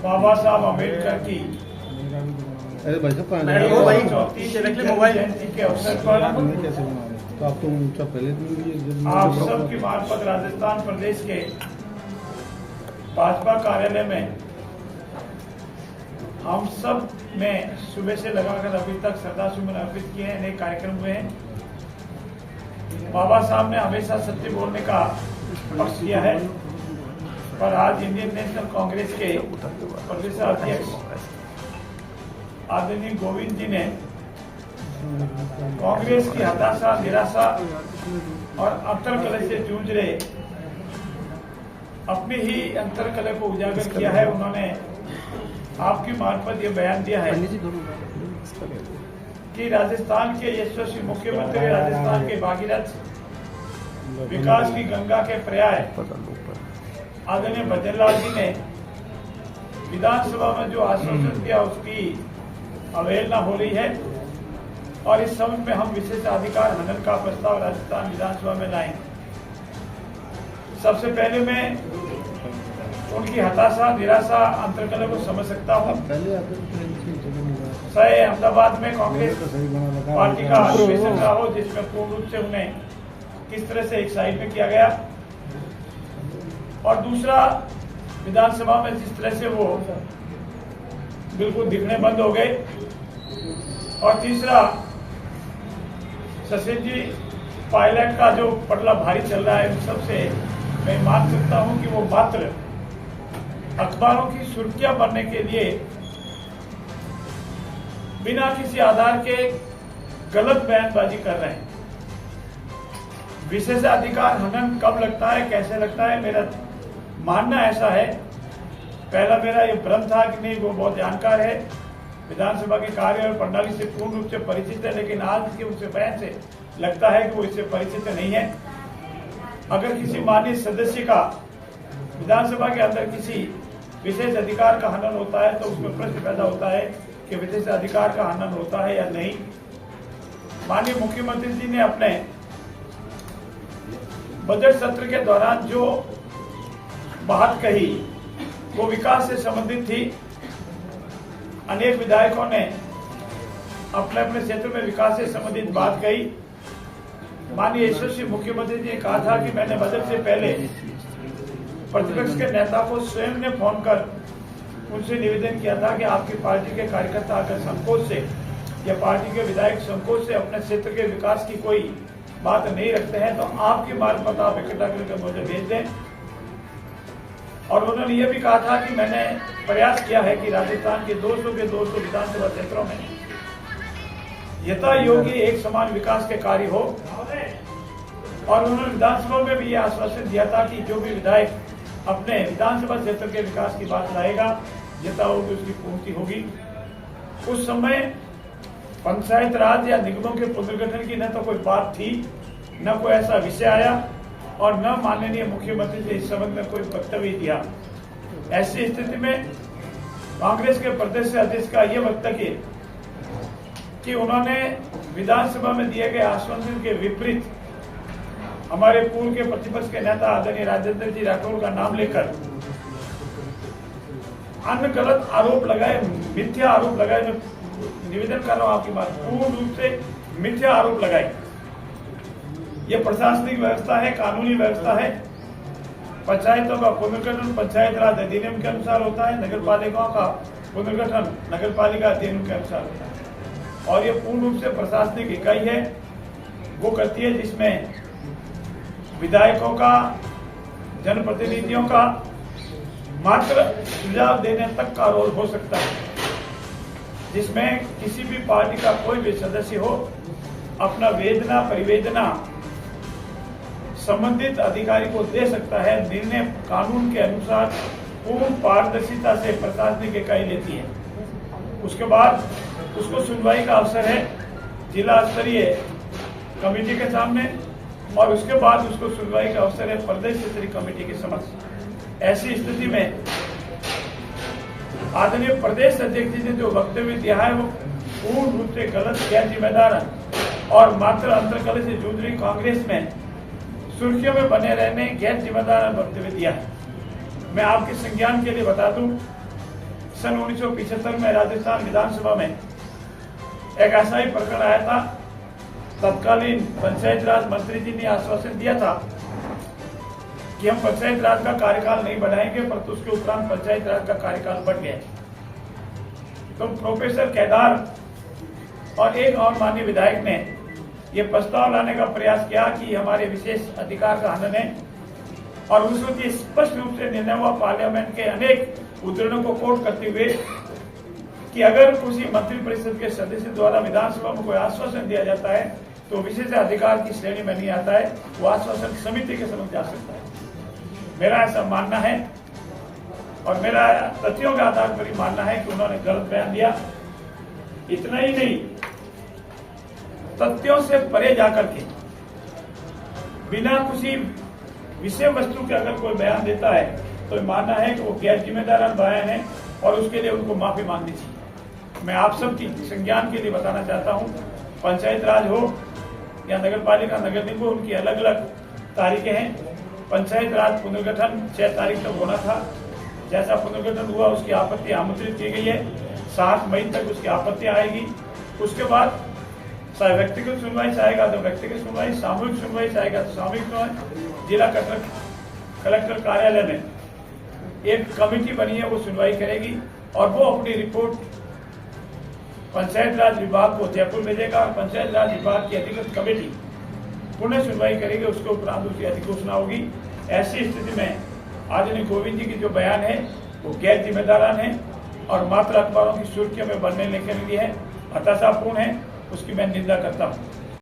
बाबा साहब अम्बेडकर की मोबाइल जयंती के अवसर पर आप सबकी मार्फत राजस्थान प्रदेश के भाजपा कार्यालय में हम सब ने सुबह से लगाकर अभी तक श्रद्धासुमन अर्पित किए हैं। अनेक कार्यक्रम हुए हैं। बाबा साहब ने हमेशा सत्य बोलने का पक्ष किया है, पर आज इंडियन नेशनल कांग्रेस के प्रदेश अध्यक्ष आदरणीय गोविंद जी ने कांग्रेस की हताशा, निराशा और अंतर्कलह से जूझ रहे अपनी ही अंतर्कलह को उजागर किया है। उन्होंने आपकी मार्फत ये बयान दिया है कि राजस्थान के यशस्वी मुख्यमंत्री, राजस्थान के भागीरथ, विकास की गंगा के पर्याय आदरणीय भजनलाल जी ने विधानसभा में जो आश्वासन दिया उसकी अवहेलना हो रही है और इस संबंध में हम विशेषाधिकार हनन का प्रस्ताव राजस्थान विधानसभा में लाएंगे। सबसे पहले मैं उनकी हताशा, निराशा, अंतर्कलह को समझ सकता हूँ। चाहे अहमदाबाद में कांग्रेस पार्टी का अधिवेशन रहा हो जिसमें पूर्ण रूप से उन्हें किस तरह से एक साइड में किया गया, और दूसरा विधानसभा में जिस तरह से वो बिल्कुल दिखने बंद हो गए, और तीसरा शशि जी पायलट का जो पटला भारी चल रहा है, उन सबसे मैं मान सकता हूं कि वो मात्र अखबारों की सुर्खियां भरने के लिए बिना किसी आधार के गलत बयानबाजी कर रहे हैं। विशेषाधिकार हनन कब लगता है, कैसे लगता है, मेरा मानना ऐसा है, पहला मेरा ये भ्रम था कि नहीं वो बहुत जानकार है, विधानसभा के कार्य और प्रणाली से पूर्ण रूप से परिचित है, लेकिन आज के उसके बयान से लगता है कि वो इससे परिचित नहीं है। अगर किसी माननीय सदस्य का विधानसभा के अंदर किसी विशेष अधिकार का हनन होता है तो उसमें प्रश्न पैदा होता है कि विशेष अधिकार का हनन होता है या नहीं। माननीय मुख्यमंत्री जी ने अपने बजट सत्र के दौरान जो बात कही वो विकास से संबंधित थी। अनेक विधायकों ने अपने अपने क्षेत्र में विकास से संबंधित बात कही। माननीय यशस्वी मुख्यमंत्री जी ने कहा था कि मैंने बजट से पहले प्रतिपक्ष के नेता को स्वयं ने फोन कर उनसे निवेदन किया था कि आपकी पार्टी के कार्यकर्ता अगर संकोच से या पार्टी के विधायक संकोच से अपने क्षेत्र के विकास की कोई बात नहीं रखते हैं तो आपकी मार्फत आप इकट्ठा करके मुझे भेज दें। और उन्होंने ये भी कहा था कि मैंने प्रयास किया है कि राजस्थान के 200 के 200 विधानसभा क्षेत्रों में यथा योगी एक समान विकास के कार्य हो, और उन्होंने विधानसभा में भी ये आश्वासन दिया था कि जो भी विधायक अपने विधानसभा क्षेत्र के विकास की बात लाएगा, यथा होगी उसकी पूर्ति होगी। उस समय पंचायत राज या निगमों के पुनर्गठन की न तो कोई बात थी, न कोई ऐसा विषय आया, और न माननीय मुख्यमंत्री ने इस संबंध में कोई वक्तव्य दिया। ऐसी स्थिति में कांग्रेस के प्रदेश अध्यक्ष का यह वक्तव्य कि उन्होंने विधानसभा में दिए गए आश्वासन के विपरीत हमारे पूर्व के प्रतिपक्ष के नेता आदरणीय राजेंद्र जी राठौर का नाम लेकर अन्य गलत आरोप लगाए, मिथ्या आरोप लगाए। मैं निवेदन कर रहा हूं आपकी बात, पूर्ण रूप से मिथ्या आरोप लगाए। ये प्रशासनिक व्यवस्था है, कानूनी व्यवस्था है। पंचायतों का पुनर्गठन पंचायत राज अधिनियम के अनुसार होता है, नगर पालिकाओं का पुनर्गठन नगर पालिका अधिनियम के अनुसार होता है, और ये पूर्ण रूप से प्रशासनिक इकाई है, वो करती है जिसमें विधायकों का, जनप्रतिनिधियों का मात्र सुझाव देने तक का रोल हो सकता है, जिसमें किसी भी पार्टी का कोई भी सदस्य हो अपना वेदना, परिवेदना संबंधित अधिकारी को दे सकता है। निर्णय कानून के अनुसार पूर्ण पारदर्शिता से प्रशासनिक इकाई लेती है। उसके बाद उसको सुनवाई का अवसर है जिला स्तरीय कमेटी के सामने, और उसके बाद उसको सुनवाई का अवसर है प्रदेश स्तरीय कमेटी के समक्ष। ऐसी स्थिति में आदरणीय प्रदेश अध्यक्ष जी ने जो वक्तव्य दिया है वो पूर्ण रूप से गलत, गैर जिम्मेदार और मात्र अंतर्कलह से जूझ रही कांग्रेस में सुर्खियों में बने रहने गैर जिम्मेदार वक्तव्य दिया है। मैं आपके संज्ञान के लिए बता दूं सन 1975 में राजस्थान विधानसभा में एक ऐसा ही प्रकरण आया था। तत्कालीन पंचायत राज मंत्री जी ने आश्वासन दिया था कि हम पंचायत राज का कार्यकाल नहीं बढ़ाएंगे, परंतु उसके उपरांत पंचायत राज का कार्यकाल बढ़ गया। तो प्रोफेसर केदार और एक और माननीय विधायक ने यह प्रस्ताव लाने का प्रयास किया कि हमारे विशेष अधिकार का हनन है, और उस वक्त ये स्पष्ट रूप से निर्णय हुआ पार्लियामेंट के अनेक उद्धरणों को कोट करते हुए कि अगर किसी मंत्रिपरिषद के सदस्य द्वारा विधानसभा में कोई आश्वासन दिया जाता है तो विशेष अधिकार की श्रेणी में नहीं आता है, वो आश्वासन समिति के समक्ष जा सकता है। मेरा ऐसा मानना है और मेरा तथ्यों के आधार पर ही मानना है कि उन्होंने गलत बयान दिया। इतना ही नहीं, तथ्यों से परे जाकर के बिना किसी विषय वस्तु के अगर कोई बयान देता है तो मानना है कि वो गैर जिम्मेदाराना बयान है और उसके लिए उनको माफी मांगनी चाहिए। मैं आप सबकी संज्ञान के लिए बताना चाहता हूं, पंचायत राज हो या नगर पालिका नगर निगम हो, उनकी अलग अलग तारीखें हैं। पंचायत राज पुनर्गठन 6 तारीख तक होना था। जैसा पुनर्गठन हुआ उसकी आपत्ति आमंत्रित की गई है, 7 मई तक उसकी आपत्ति आएगी। उसके बाद चाहे व्यक्तिगत सुनवाई से आएगा तो व्यक्तिगत सुनवाई, सामूहिक सुनवाई से आएगा तो सामूहिक सुनवाई। जिला कलेक्टर कार्यालय में एक कमेटी बनी है, वो सुनवाई करेगी और वो अपनी रिपोर्ट पंचायत राज विभाग को जयपुर भेजेगा। पंचायत राज विभाग की अधिकृत कमेटी पुनः सुनवाई करेगी, उसके उपरांत उसकी अधिघोषणा होगी। ऐसी स्थिति में आदरणीय गोविंद जी की जो बयान है वो गैर जिम्मेदाराना है और मात्र अखबारों की सुर्खियों में बनने के लिए है, हताशापूर्ण है, उसकी मैं निंदा करता हूँ।